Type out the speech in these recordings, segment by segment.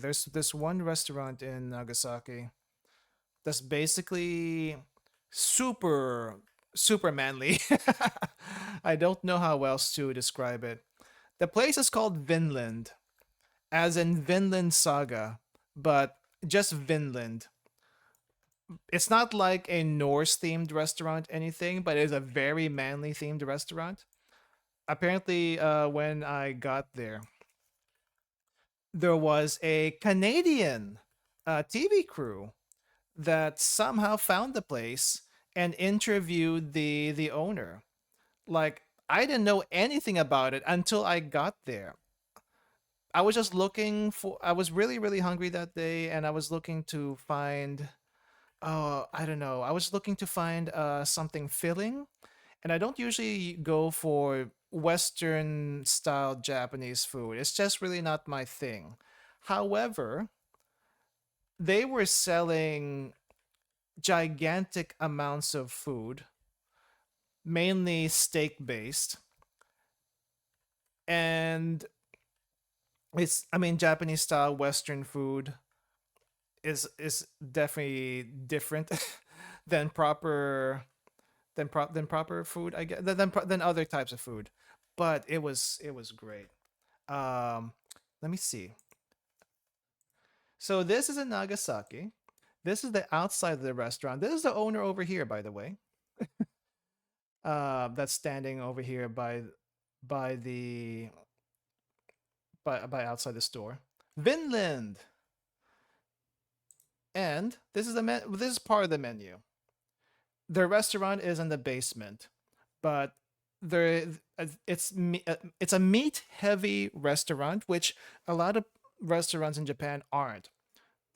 There's this one restaurant in Nagasaki that's basically super super manly. I don't know how else to describe it. The place is called Vinland, as in Vinland Saga, but just Vinland. It's not like a Norse themed restaurant, anything, but it is a very manly themed restaurant. Apparently, when I got there, there was a Canadian TV crew that somehow found the place and interviewed the owner. Like, I didn't know anything about it until I got there. I was just looking for. I was really really hungry that day, and I was looking to find. I don't know. I was looking to find something filling, and I don't usually go for Western style Japanese food. It's just really not my thing. However, they were selling gigantic amounts of food, mainly steak based, and it's I mean Japanese style Western food is definitely different than proper food, I guess, than other types of food. But it was great. Um, Let me see. So this is in Nagasaki. This is the outside of the restaurant. This is the owner over here, by the way. That's standing over here by the by outside the store. Vinland, and this is part of the menu. The restaurant is in the basement, but there it's a meat heavy restaurant, which a lot of restaurants in Japan aren't.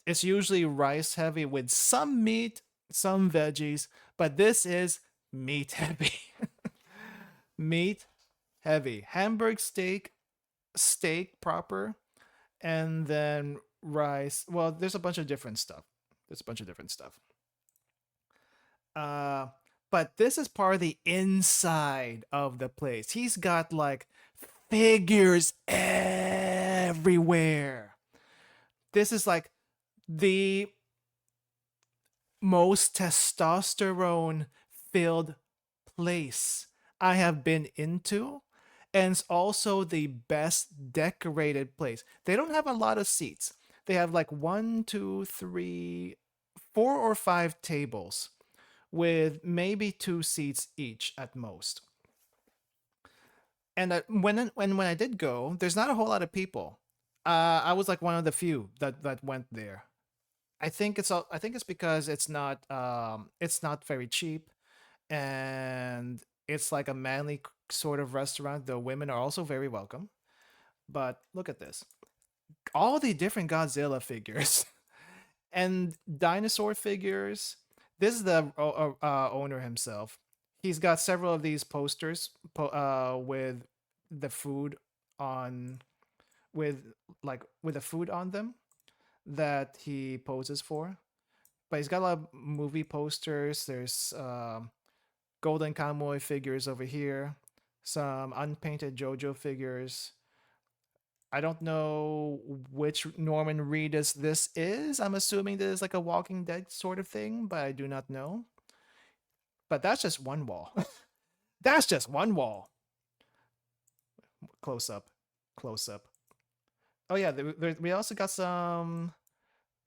It's usually rice heavy with some meat, some veggies, but this is meat heavy. Meat heavy. Hamburg steak proper, and then rice. Well, there's a bunch of different stuff. There's a bunch of different stuff. Uh, but this is part of the inside of the place. He's got like figures everywhere. This is like the most testosterone filled place I have been into. And it's also the best decorated place. They don't have a lot of seats. They have like one, two, three, 4 or 5 tables with maybe 2 seats each at most. And when I did go, there's not a whole lot of people. I was like one of the few that went there. I think it's because it's not very cheap, and it's like a manly sort of restaurant. The women are also very welcome. But look at this, all the different Godzilla figures and dinosaur figures. This is the owner himself. He's got several of these posters with the food on with with the food on them that he poses for. But he's got a lot of movie posters. There's Golden Kamuy figures over here, some unpainted JoJo figures. I don't know which Norman Reedus this is. I'm assuming this is like a Walking Dead sort of thing, but I do not know. But that's just one wall. That's just one wall. Close up. Close up. Oh, yeah. We also got some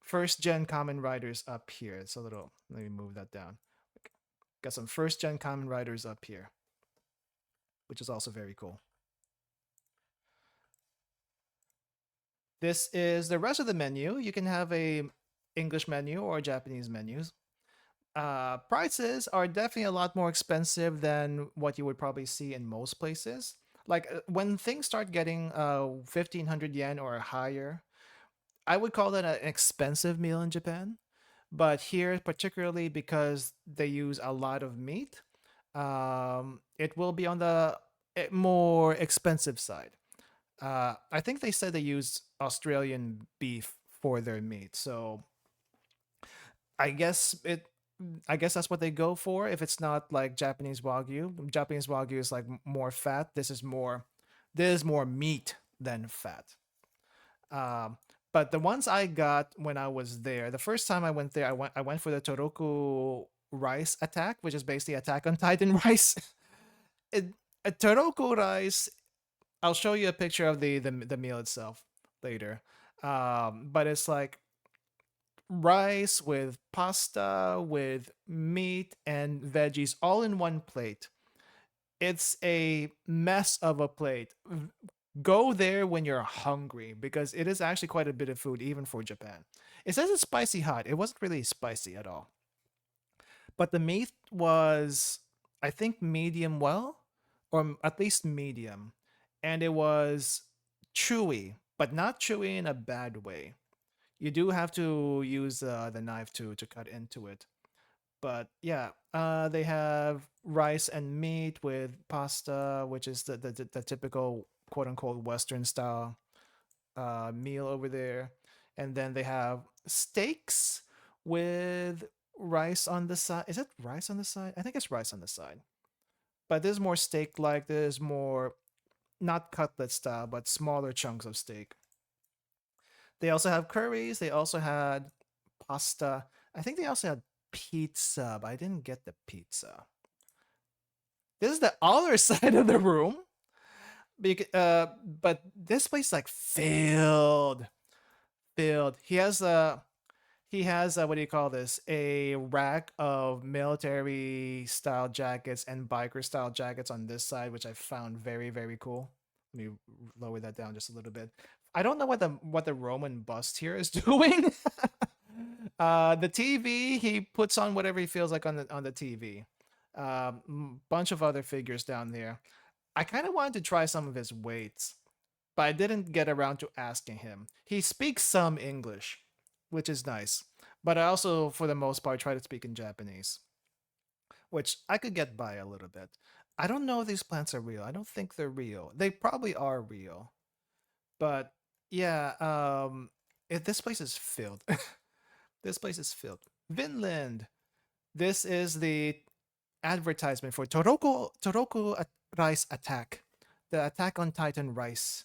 first gen Common Riders up here. It's a little. Let me move that down. Got some first gen Common Riders up here, which is also very cool. This is the rest of the menu. You can have a English menu or Japanese menus. Prices are definitely a lot more expensive than what you would probably see in most places. Like when things start getting 1,500 yen or higher, I would call that an expensive meal in Japan. But here, particularly because they use a lot of meat, it will be on the more expensive side. I think they said they use Australian beef for their meat, so I guess it. I guess that's what they go for. If it's not like Japanese wagyu, Japanese wagyu is like more fat. This is more. This is more meat than fat. Um, But the ones I got when I was there, the first time I went there, I went for the Toroku rice attack, which is basically Attack on Titan rice. it, a Toroku rice. I'll show you a picture of the meal itself later. But it's like rice with pasta with meat and veggies all in one plate. It's a mess of a plate. Go there when you're hungry because it is actually quite a bit of food even for Japan. It says it's spicy hot. It wasn't really spicy at all. But the meat was, I think, medium well, or at least medium. And it was chewy, but not chewy in a bad way. You do have to use the knife to cut into it. But yeah, they have rice and meat with pasta, which is the typical quote unquote Western style meal over there. And then they have steaks with rice on the side. Is it rice on the side? I think it's rice on the side. But there's more steak like there's more not cutlet style, but smaller chunks of steak. They also have curries. They also had pasta. I think they also had pizza, but I didn't get the pizza. This is the other side of the room. But this place is like filled, filled. He has what do you call this? A rack of military style jackets and biker style jackets on this side, which I found very cool. Let me lower that down just a little bit. I don't know what the Roman bust here is doing. The TV, he puts on whatever he feels like on the TV. Bunch of other figures down there. I kind of wanted to try some of his weights, but I didn't get around to asking him. He speaks some English, which is nice. But I also, for the most part, try to speak in Japanese, which I could get by a little bit. I don't know if these plants are real. I don't think they're real. They probably are real. But yeah, this place is filled. This place is filled. Vinland. This is the advertisement for Toroku Rice Attack, the Attack on Titan Rice.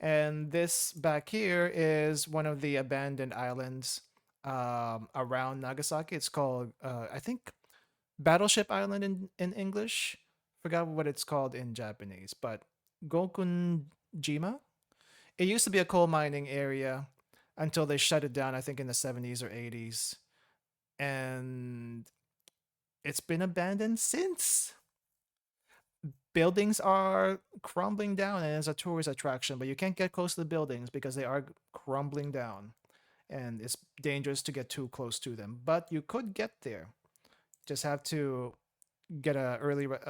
And this back here is one of the abandoned islands around Nagasaki. It's called, I think, Battleship Island in English. Forgot what it's called in Japanese, but Gokunjima. It used to be a coal mining area until they shut it down, I think, in the 70s or 80s. And it's been abandoned since. Buildings are crumbling down and it's a tourist attraction, but you can't get close to the buildings because they are crumbling down and it's dangerous to get too close to them. But you could get there. Just have to get a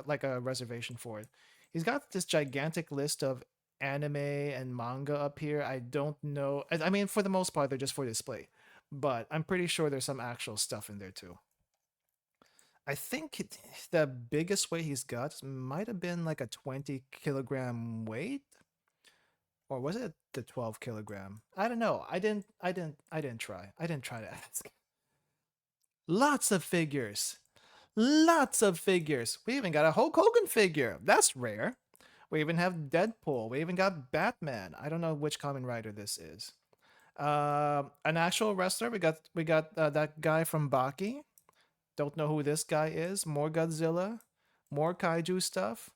like a reservation for it. He's got this gigantic list of anime and manga up here. I don't know. I mean, for the most part, they're just for display, but I'm pretty sure there's some actual stuff in there too. I think the biggest weight he's got might have been like a 20 kilogram weight, or was it the 12 kilogram? I don't know. I didn't try. I didn't try to ask. Lots of figures. Lots of figures. We even got a Hulk Hogan figure. That's rare. We even have Deadpool. We even got Batman. I don't know which Kamen Rider this is. An actual wrestler. We got that guy from Baki. Don't know who this guy is. More Godzilla, more kaiju stuff.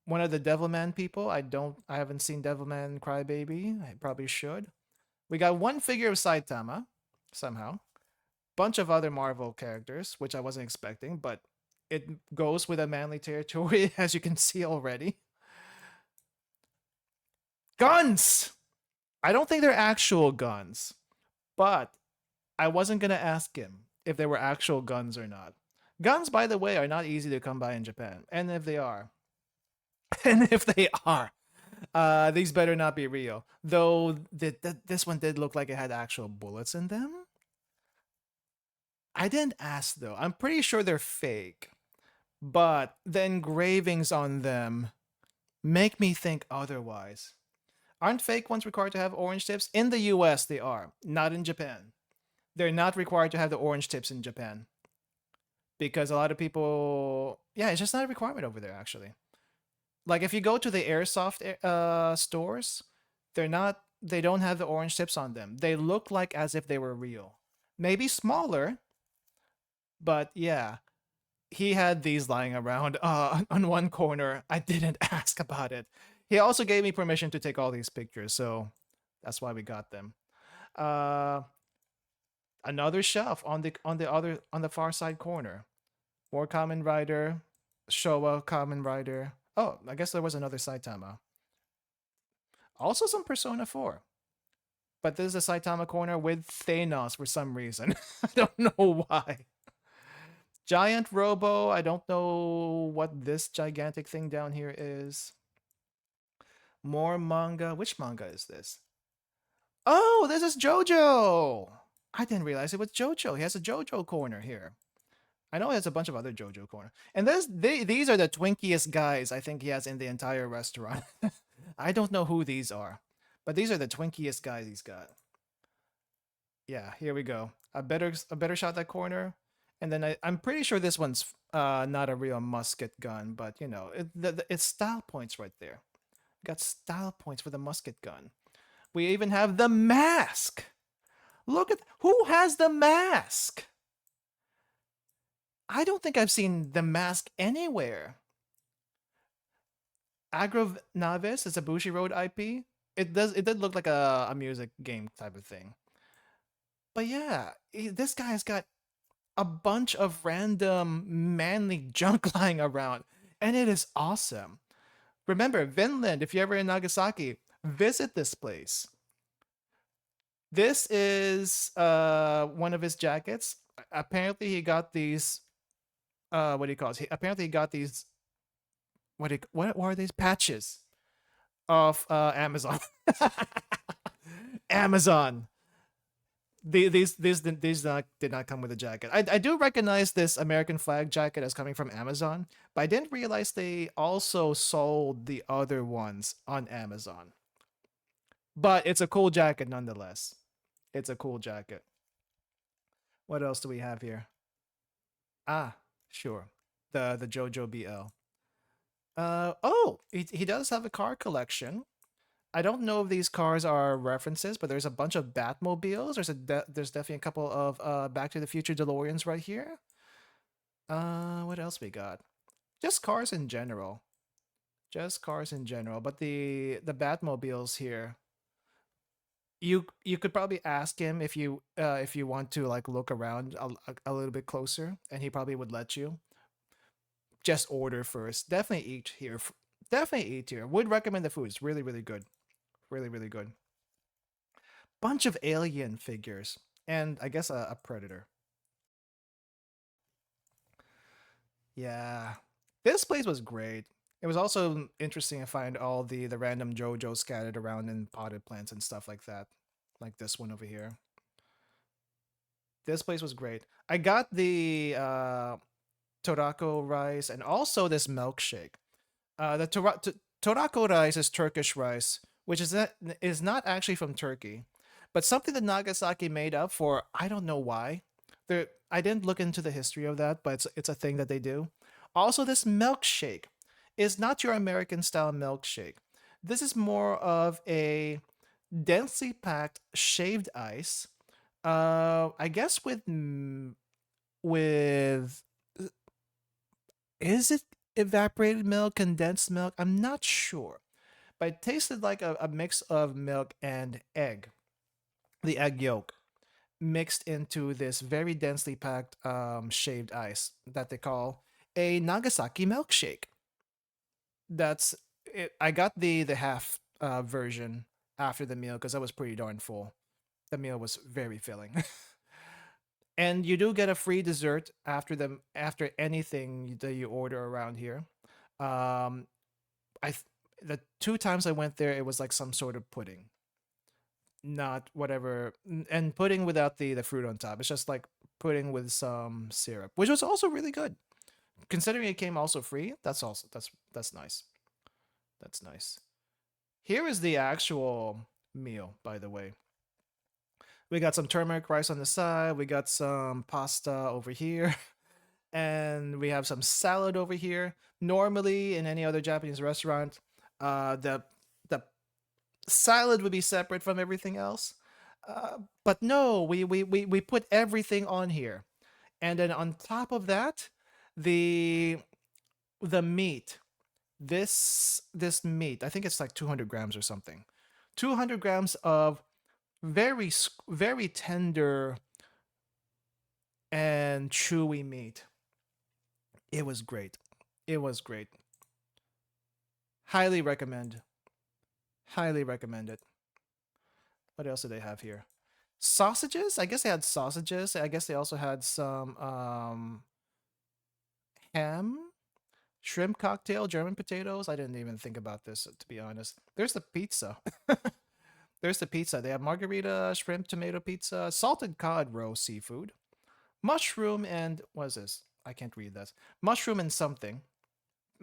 One of the Devilman people. I haven't seen Devilman Crybaby. I probably should. We got one figure of Saitama somehow. Bunch of other Marvel characters, which I wasn't expecting, but it goes with a manly territory, as you can see already. Guns! I don't think they're actual guns, but I wasn't going to ask him if they were actual guns or not. Guns, by the way, are not easy to come by in Japan. And if they are, these better not be real. Though this one did look like it had actual bullets in them. I didn't ask though. I'm pretty sure they're fake. But the engravings on them make me think otherwise. Aren't fake ones required to have orange tips? In the US, they are. Not in Japan. They're not required to have the orange tips in Japan. Because a lot of people... Yeah, it's just not a requirement over there, actually. Like, if you go to the airsoft stores, they're not they don't have the orange tips on them. They look like as if they were real. Maybe smaller, but yeah. He had these lying around on one corner. I didn't ask about it. He also gave me permission to take all these pictures, so that's why we got them. Uh, Another shelf on the far side corner. More Kamen Rider, Showa Kamen Rider. Oh, I guess there was another Saitama. Also some Persona 4. But this is a Saitama corner with Thanos for some reason. I don't know why. Giant Robo. I don't know what this gigantic thing down here is. More manga. Which manga is this? Oh, this is JoJo. I didn't realize it was JoJo. He has a JoJo corner here. I know he has a bunch of other JoJo corner. And these are the twinkiest guys I think he has in the entire restaurant. I don't know who these are, but these are the twinkiest guys he's got. Yeah, here we go. A better shot that corner. And then I'm pretty sure this one's not a real musket gun, but you know, it's style points right there. Got style points for the musket gun. We even have the mask. Look at who has the mask. I don't think I've seen the mask anywhere. Agro Navis is a Bushiroad IP. It did look like a music game type of thing. But yeah, this guy's got a bunch of random manly junk lying around, and it is awesome. Remember, Vinland, if you're ever in Nagasaki, visit this place. This is one of his jackets. Apparently, he got these. What do you call it? Apparently, he got these. What are these patches of Amazon? Amazon. Did not come with a jacket. I do recognize this American flag jacket as coming from Amazon, but I didn't realize they also sold the other ones on Amazon. But it's a cool jacket nonetheless. It's a cool jacket. What else do we have here? Ah, sure. The JoJo BL. Oh, he does have a car collection. I don't know if these cars are references, but there's a bunch of Batmobiles. There's definitely a couple of Back to the Future DeLoreans right here. What else we got? Just cars in general. Just cars in general. But the Batmobiles here, you could probably ask him if you want to like look around a little bit closer, and he probably would let you. Just order first. Definitely eat here. Definitely eat here. Would recommend the food. It's really really good. Really really good. Bunch of alien figures, and I guess a predator. Yeah, this place was great. It was also interesting to find all the random JoJo scattered around in potted plants and stuff like that, like this one over here. This place was great. I got the torako rice and also this milkshake. Torako rice is Turkish rice, which is not actually from Turkey, but something that Nagasaki made up for. I don't know why. I didn't look into the history of that, but it's a thing that they do. Also, this milkshake is not your American style milkshake. This is more of a densely packed shaved ice. I guess with is it evaporated milk, condensed milk? I'm not sure, but it tasted like a mix of milk and egg, the egg yolk mixed into this very densely packed shaved ice that they call a Nagasaki milkshake. That's it. I got the half version after the meal because I was pretty darn full. The meal was very filling. And you do get a free dessert after anything that you order around here. Um, the two times I went there, it was like some sort of pudding, not whatever, and pudding without the fruit on top. It's just like pudding with some syrup, which was also really good. Considering it came also free, that's nice. That's nice. Here is the actual meal, by the way. We got some turmeric rice on the side. We got some pasta over here. And we have some salad over here. Normally, in any other Japanese restaurant, the salad would be separate from everything else. But no, we put everything on here, and then on top of that, the the meat. This meat, I think it's like 200 grams or something. 200 grams of very tender and chewy meat. It was great. It was great. Highly recommend. Highly recommend it. What else do they have here? Sausages? I guess they had sausages. I guess they also had some ham, shrimp cocktail, German potatoes. I didn't even think about this, to be honest. There's the pizza. There's the pizza. They have margarita, shrimp, tomato pizza, salted cod, roe seafood, mushroom, and what is this? I can't read that. Mushroom and something.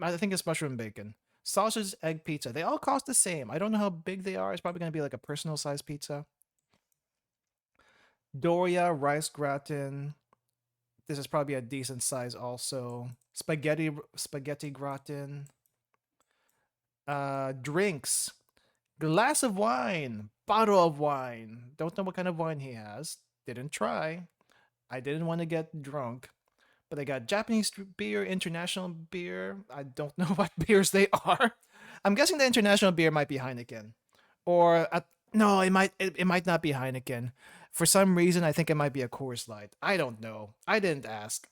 I think it's mushroom bacon. Sausage, egg pizza. They all cost the same. I don't know how big they are. It's probably going to be like a personal size pizza. Doria, rice gratin. This is probably a decent size also. Spaghetti gratin. Drinks. Glass of wine. Bottle of wine. Don't know what kind of wine he has. Didn't try. I didn't want to get drunk. But they got Japanese beer, international beer. I don't know what beers they are. I'm guessing the international beer might be Heineken, or no, it might not be Heineken. For some reason, I think it might be a Coors Light. I don't know. I didn't ask.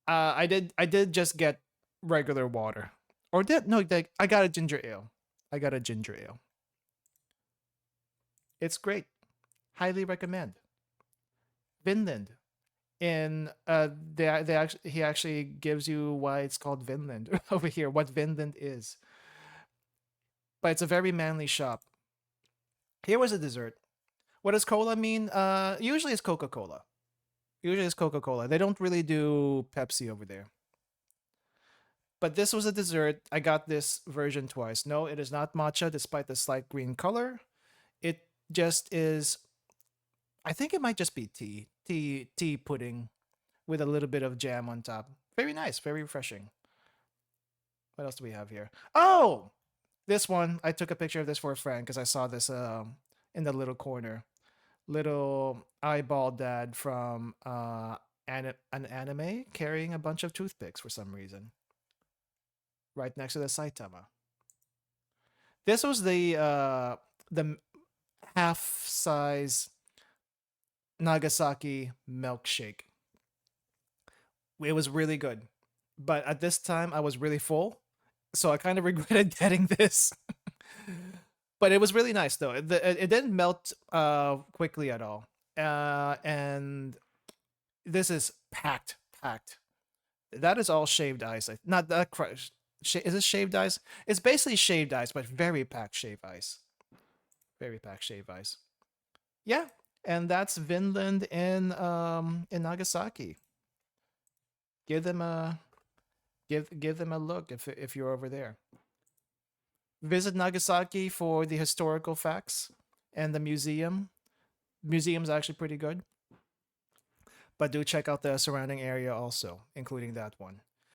I did just get regular water, or did no? I got a ginger ale. I got a ginger ale. It's great. Highly recommend. Vinland. In they actually he actually gives you why it's called Vinland over here, what Vinland is. But it's a very manly shop. Here was a dessert. What does cola mean? Usually it's Coca-Cola. Usually it's Coca-Cola. They don't really do Pepsi over there. But this was a dessert. I got this version twice. No, it is not matcha despite the slight green color. It just is, I think it might just be tea pudding with a little bit of jam on top. Very nice, very refreshing. What else do we have here? Oh, this one. I took a picture of this for a friend because I saw this in the little corner. Little eyeball dad from an anime carrying a bunch of toothpicks for some reason. Right next to the Saitama. This was the half size Nagasaki milkshake. It was really good. But at this time, I was really full. So I kind of regretted getting this. But it was really nice, though. It didn't melt quickly at all. And this is packed, packed. That is all shaved ice. Not that crushed. Is it shaved ice? It's basically shaved ice, but very packed shaved ice. Very packed shaved ice. Yeah, and that's Vinland in Nagasaki. Give them a give them a look if you're over there. Visit Nagasaki for the historical facts and the museum. Museum's actually pretty good, but do check out the surrounding area also, including that one.